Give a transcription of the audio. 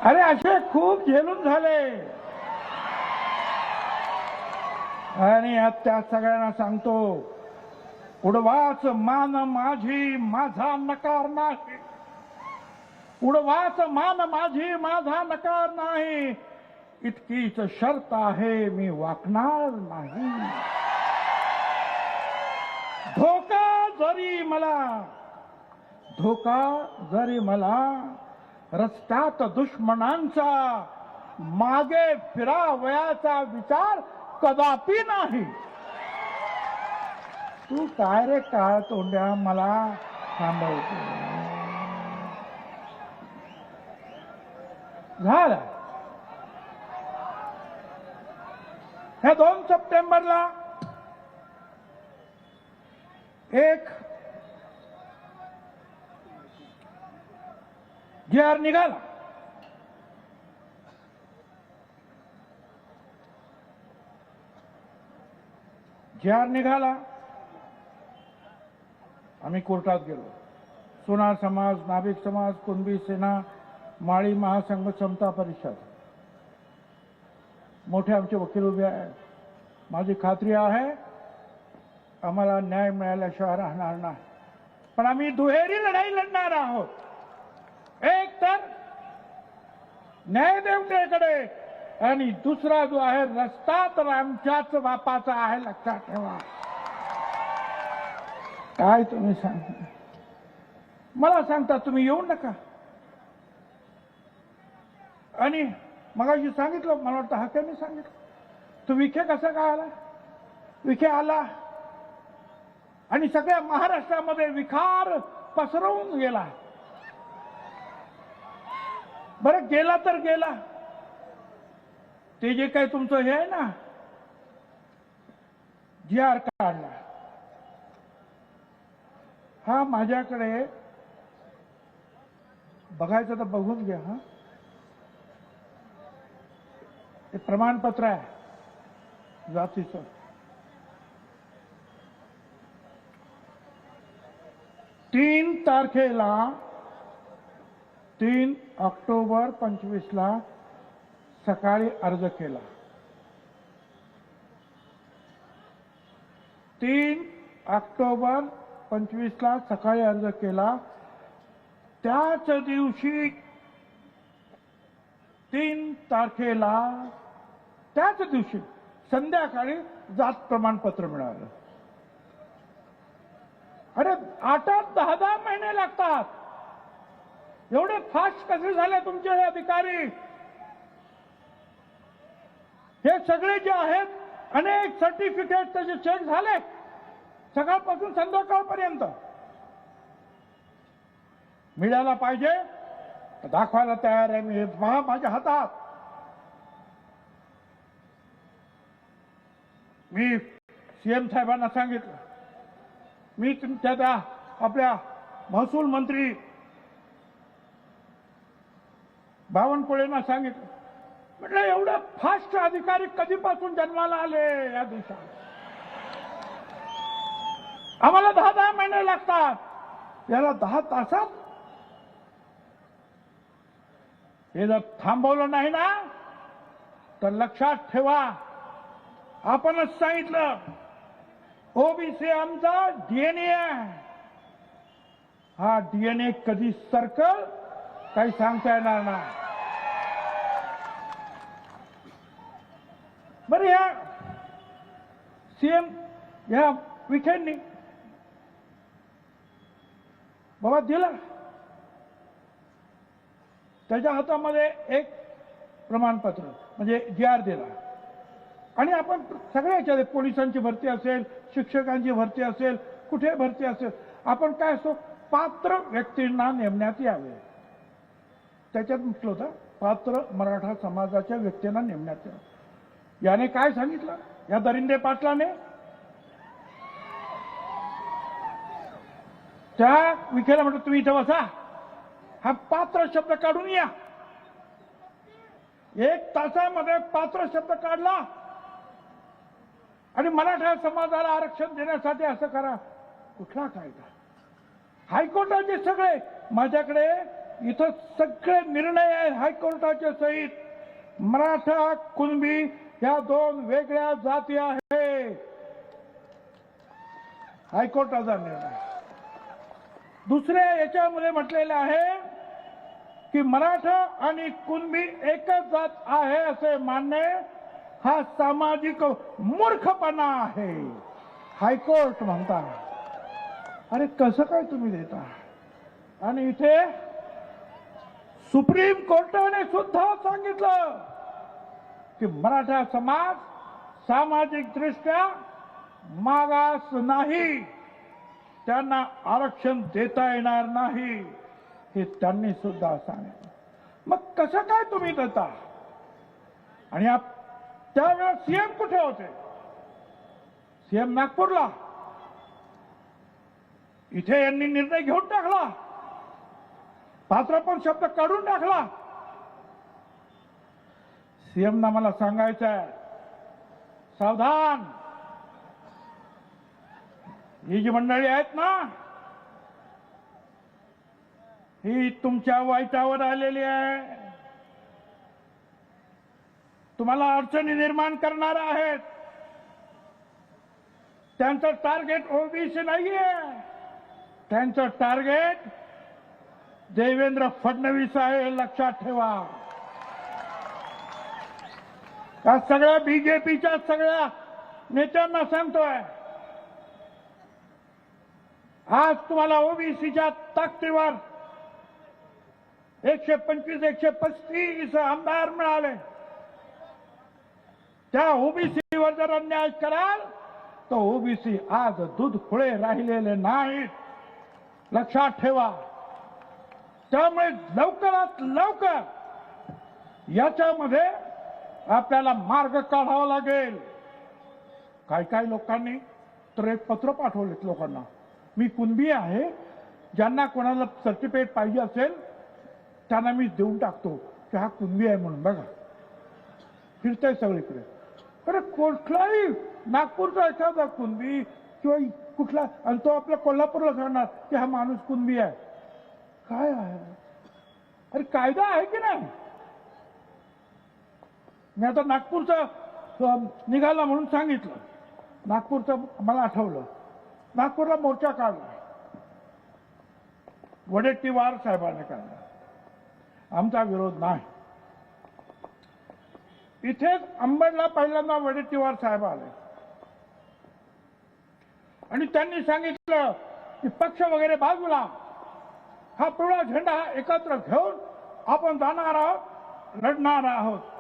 अरे असे खूप झेलून झाले आणि त्या सगळ्यांना सांगतो, उडवाच मान माझी माझा नकार नाही, उडवाच मान माझी माझा नकार नाही, इतकीच शर्त आहे मी वाकणार नाही. धोका जरी मला रस्त्यात दुश्मनांचा मागे फिरावयाचा विचार कदापि नाही. तू काय रे काळ तोंड्या मला थांबवतो. झालं. ह्या 2 सप्टेंबरला एक GR निघाला. आम्ही कोर्टात गेलो. सोनार समाज, नाभिक समाज, कुणबी सेना, माळी महासंघ, समता परिषद, मोठे आमचे वकील उभे आहेत. माझी खात्री आहे आम्हाला न्याय मिळाल्याशिवाय राहणार नाही. पण आम्ही दुहेरी लढाई लढणार आहोत. एक तर न्यायदेवतेकडे आणि दुसरा जो आहे रस्ता तर आमच्याच बापाचा आहे, लक्षात ठेवा. काय तुम्ही सांगता? मला सांगता तुम्ही येऊ नका. आणि मगाशी सांगितलं, मला वाटतं हाक्याने सांगितलं, तो विखे कसा काय आला? विखे आला आणि सगळ्या महाराष्ट्रामध्ये विखार पसरवून गेला. बरं गेला तर गेला. ते जे काही तुमचं हे आहे ना, GR काढला, हा माझ्याकडे बघायचं तर बघून घ्या. हा हे प्रमाणपत्र आहे जातीचं. तारखेला 3 ऑक्टोबर 25ला सकाळी अर्ज केला. 3 ऑक्टोबर 25ला सकाळी अर्ज केला. त्याच दिवशी 3 तारखेला त्याच दिवशी संध्याकाळी जात प्रमाणपत्र मिळालं. अरे 8-10 महिने लागतात. एवढे फास्ट कसे झाले तुमचे हे अधिकारी? हे सगळे जे आहेत अनेक सर्टिफिकेट त्याचे चेक झाले सकाळपासून संध्याकाळपर्यंत. मिळायला पाहिजे दाखवायला तयार आहे मी. पहा माझ्या हातात. मी CM साहेबांना सांगितलं, मी तुमच्या त्या आपल्या महसूल मंत्री बावनकुळेंना सांगितलं, म्हटलं एवढं फास्ट अधिकारी कधीपासून जन्माला आले या देशात? आम्हाला 10 महिने लागतात, याला 10 तासात. हे जर थांबवलं नाही ना तर लक्षात ठेवा, आपणच सांगितलं ओबीसी आमचा DNA आहे. हा DNA कधी सरकल काही सांगता येणार नाही. बरं, या CM या विखेंनी बाबा दिला, त्याच्या हातामध्ये एक प्रमाणपत्र म्हणजे GR दिला. आणि आपण सगळ्याच्या पोलिसांची भरती असेल, शिक्षकांची भरती असेल, कुठे भरती असेल, आपण काय असतो पात्र व्यक्तींना नेमण्यात यावे. त्याच्यात म्हटलं होतं पात्र मराठा समाजाच्या व्यक्तींना नेमण्यात यावे. याने काय सांगितलं या दरिंदे पाटलाने? त्या विखेला म्हटलं तुम्ही इथं बसा, हा पात्र शब्द काढून या. 1 तासामध्ये पात्र शब्द काढला आणि मराठा समाजाला आरक्षण देण्यासाठी असं करा. कुठला कायदा? हायकोर्टाचे सगळे माझ्याकडे इथं सगळे निर्णय आहेत हायकोर्टाच्या सहित मराठा कुणबी या दोन वेगळ्या जाती आहेत. हायकोर्टाचा निर्णय. दुसऱ्या याच्यामध्ये म्हटलेलं आहे की मराठा आणि कुणबी एकच जात आहे असे मानणे हा सामाजिक मूर्खपणा आहे. हायकोर्ट म्हणता. अरे कसं काय तुम्ही देता? आणि इथे सुप्रीम कोर्टाने सुद्धा सांगितलं की मराठा समाज सामाजिक दृष्ट्या मागास नाही, त्यांना आरक्षण देता येणार नाही, हे त्यांनी सुद्धा सांगितलं. मग कसं काय तुम्ही देता? आणि त्यावेळेस सीएम कुठे होते? सीएम नागपूरला. इथे यांनी निर्णय घेऊन टाकला, पात्रपण शब्द काढून टाकला. सीएम ना मला सांगायचं आहे, सावधान. ही जी मंडळी आहेत ना, ही तुमच्या वाईटावर आलेली आहे, तुम्हाला अडचणी निर्माण करणार आहेत. त्यांचं टार्गेट ओबीसी नाहीये, त्यांचं टार्गेट देवेंद्र फडणवीस आहे, लक्षात ठेवा. या सगळ्या बीजेपीच्या सगळ्या नेत्यांना सांगतोय, आज तुम्हाला ओबीसीच्या ताकदीवर 125 135 आमदार मिळाले. त्या ओबीसीवर जर अन्याय कराल तर ओबीसी आज दूध खुळे राहिलेले नाहीत, लक्षात ठेवा. त्यामुळे लवकरात लवकर याच्यामध्ये आपल्याला मार्ग काढावा लागेल. काही लोकांनी तर एक पत्र पाठवलेत लोकांना, मी कुणबी आहे, ज्यांना कोणाला सर्टिफिकेट पाहिजे असेल त्यांना मी देऊन टाकतो की हा कुणबी आहे म्हणून. बघा फिरतंय सगळीकडे. अरे कुठलाही नागपूरचा एखादा कुणबी किंवा कुठला, आणि तो आपल्या कोल्हापूरला सांगणार की हा माणूस कुणबी आहे. काय आहे? अरे कायदा आहे की नाही? मी आता नागपूरचा निघाला म्हणून सांगितलं, नागपूरचं मला आठवलं. नागपूरला मोर्चा काढला, वडेट्टीवार साहेबांनी काढला. आमचा विरोध नाही. इथेच अंबडला पहिल्यांदा वडेट्टीवार साहेब आले आणि त्यांनी सांगितलं की पक्ष वगैरे बाजूला, हा पिवळा झेंडा एकत्र घेऊन आपण जाणार आहोत, लढणार आहोत.